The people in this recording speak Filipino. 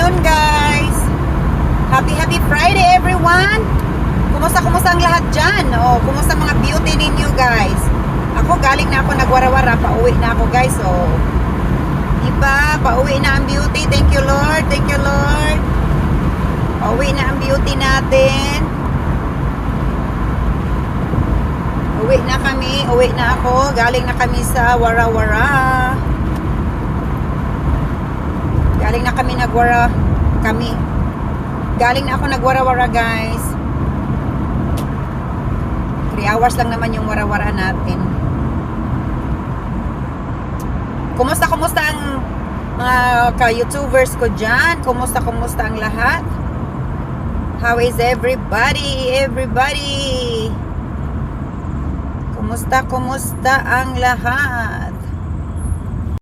afternoon, guys. Happy Friday, everyone. Kumusta ang lahat dyan? Kumusta mga beauty ninyo, guys? Ako, galing na ako nagwara-wara. Pauwi na ako, guys. Diba? Pauwi na ang beauty. Thank you, Lord. Thank you, Lord. Pauwi na ang beauty natin. Uwi na kami. Uwi na ako. Galing na kami sa wara-wara. Galing na kami Galing na ako nagwara-wara, guys. 3 hours lang naman yung wara-wara natin. Kumusta ang mga ka-YouTubers ko dyan? Kumusta ang lahat? How is everybody? Kumusta ang lahat?